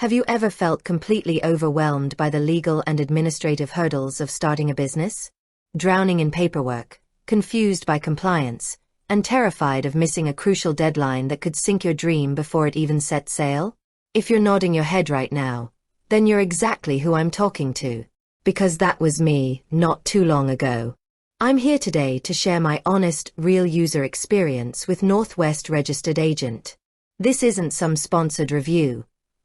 Have you ever felt completely overwhelmed by the legal and administrative hurdles of starting a business? Drowning in paperwork, confused by compliance, and terrified of missing a crucial deadline that could sink your dream before it even set sail? If you're nodding your head right now, then you're exactly who I'm talking to. Because that was me, not too long ago. I'm here today to share my honest, real user experience with Northwest Registered Agent. This isn't some sponsored review.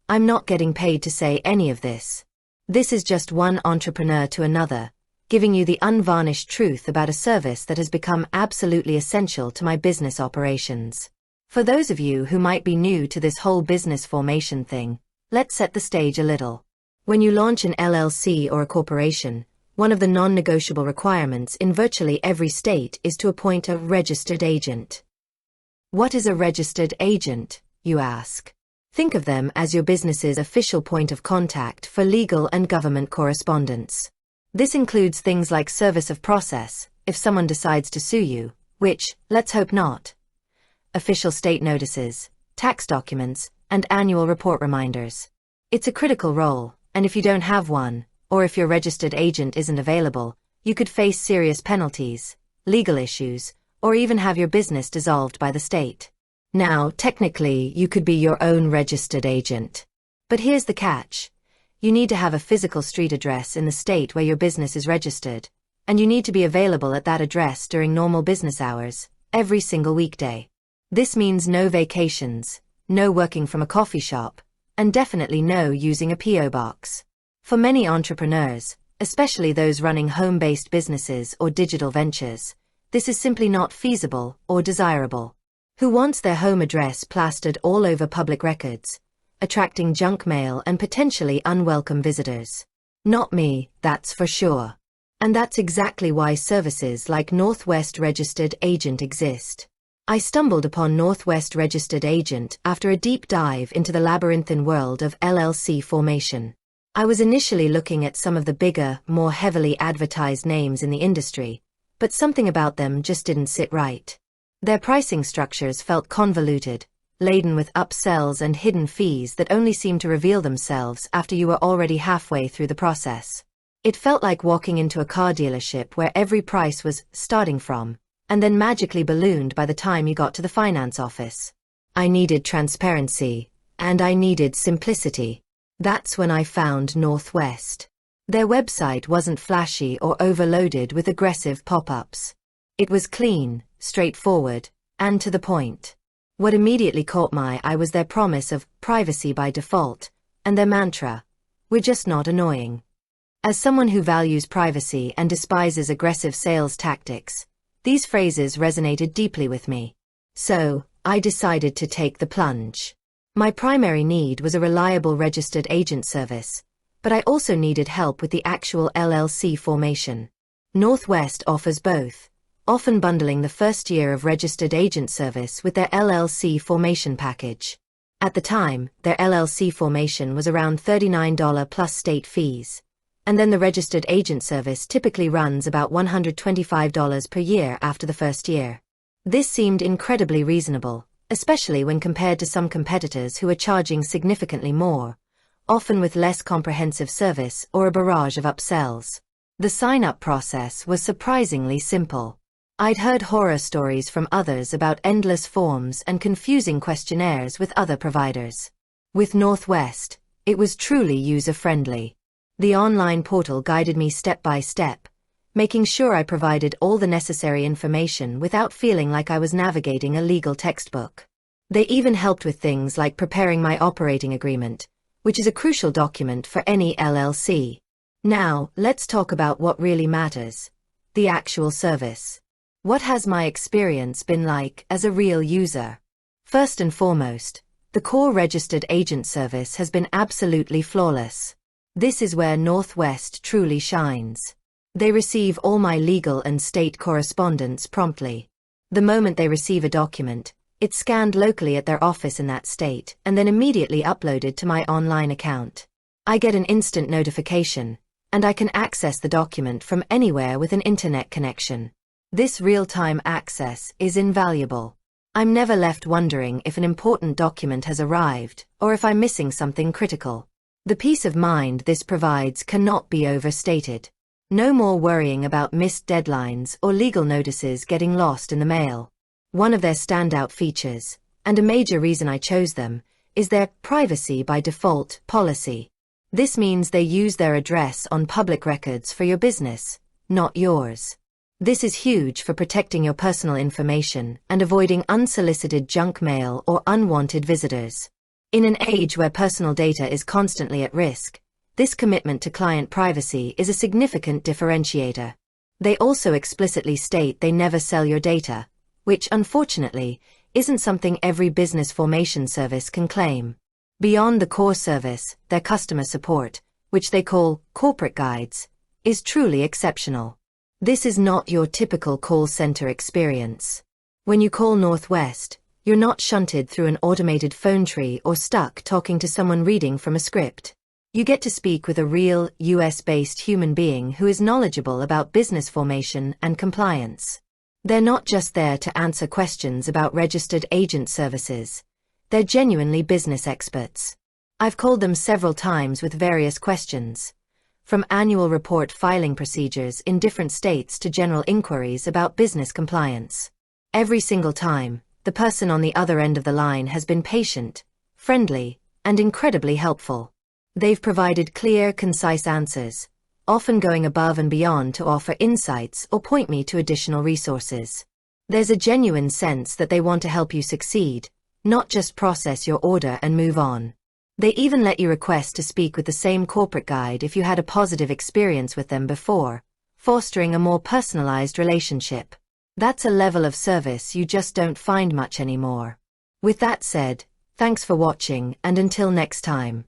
I'm not getting paid to say any of this. This is just one entrepreneur to another, giving you the unvarnished truth about a service that has become absolutely essential to my business operations. For those of you who might be new to this whole business formation thing, let's set the stage a little. When you launch an LLC or a corporation, one of the non-negotiable requirements in virtually every state is to appoint a registered agent. What is a registered agent, you ask? Think of them as your business's official point of contact for legal and government correspondence. This includes things like service of process, if someone decides to sue you, which, let's hope not. Official state notices, tax documents, and annual report reminders. It's a critical role, and if you don't have one, or if your registered agent isn't available, you could face serious penalties, legal issues, or even have your business dissolved by the state. Now, technically, you could be your own registered agent. But here's the catch. You need to have a physical street address in the state where your business is registered, and you need to be available at that address during normal business hours, every single weekday. This means no vacations, no working from a coffee shop, and definitely no using a P.O. box. For many entrepreneurs, especially those running home-based businesses or digital ventures, this is simply not feasible or desirable. Who wants their home address plastered all over public records, attracting junk mail and potentially unwelcome visitors? Not me, that's for sure. And that's exactly why services like Northwest Registered Agent exist. I stumbled upon Northwest Registered Agent after a deep dive into the labyrinthine world of LLC formation. I was initially looking at some of the bigger, more heavily advertised names in the industry, but something about them just didn't sit right. Their pricing structures felt convoluted, laden with upsells and hidden fees that only seemed to reveal themselves after you were already halfway through the process. It felt like walking into a car dealership where every price was starting from, and then magically ballooned by the time you got to the finance office. I needed transparency, and I needed simplicity. That's when I found Northwest. Their website wasn't flashy or overloaded with aggressive pop-ups. It was clean, straightforward, and to the point. What immediately caught my eye was their promise of privacy by default, and their mantra, "We're just not annoying." As someone who values privacy and despises aggressive sales tactics, these phrases resonated deeply with me. So, I decided to take the plunge. My primary need was a reliable registered agent service, but I also needed help with the actual LLC formation. Northwest offers both, often bundling the first year of registered agent service with their LLC formation package. At the time, their LLC formation was around $39 plus state fees, and then the registered agent service typically runs about $125 per year after the first year. This seemed incredibly reasonable, especially when compared to some competitors who are charging significantly more, often with less comprehensive service or a barrage of upsells. The sign-up process was surprisingly simple. I'd heard horror stories from others about endless forms and confusing questionnaires with other providers. With Northwest, it was truly user-friendly. The online portal guided me step by step, making sure I provided all the necessary information without feeling like I was navigating a legal textbook. They even helped with things like preparing my operating agreement, which is a crucial document for any LLC. Now, let's talk about what really matters: the actual service. What has my experience been like as a real user? First and foremost, the core registered agent service has been absolutely flawless. This is where Northwest truly shines. They receive all my legal and state correspondence promptly. The moment they receive a document, it's scanned locally at their office in that state and then immediately uploaded to my online account. I get an instant notification, and I can access the document from anywhere with an internet connection. This real-time access is invaluable. I'm never left wondering if an important document has arrived or if I'm missing something critical. The peace of mind this provides cannot be overstated. No more worrying about missed deadlines or legal notices getting lost in the mail. One of their standout features, and a major reason I chose them, is their privacy by default policy. This means they use their address on public records for your business, not yours. This is huge for protecting your personal information and avoiding unsolicited junk mail or unwanted visitors. In an age where personal data is constantly at risk, this commitment to client privacy is a significant differentiator. They also explicitly state they never sell your data, which unfortunately isn't something every business formation service can claim. Beyond the core service, their customer support, which they call corporate guides, is truly exceptional. This is not your typical call center experience. When you call Northwest, you're not shunted through an automated phone tree or stuck talking to someone reading from a script. You get to speak with a real, US-based human being who is knowledgeable about business formation and compliance. They're not just there to answer questions about registered agent services. They're genuinely business experts. I've called them several times with various questions, from annual report filing procedures in different states to general inquiries about business compliance. Every single time, the person on the other end of the line has been patient, friendly, and incredibly helpful. They've provided clear, concise answers, often going above and beyond to offer insights or point me to additional resources. There's a genuine sense that they want to help you succeed, not just process your order and move on. They even let you request to speak with the same corporate guide if you had a positive experience with them before, fostering a more personalized relationship. That's a level of service you just don't find much anymore. With that said, thanks for watching, and until next time.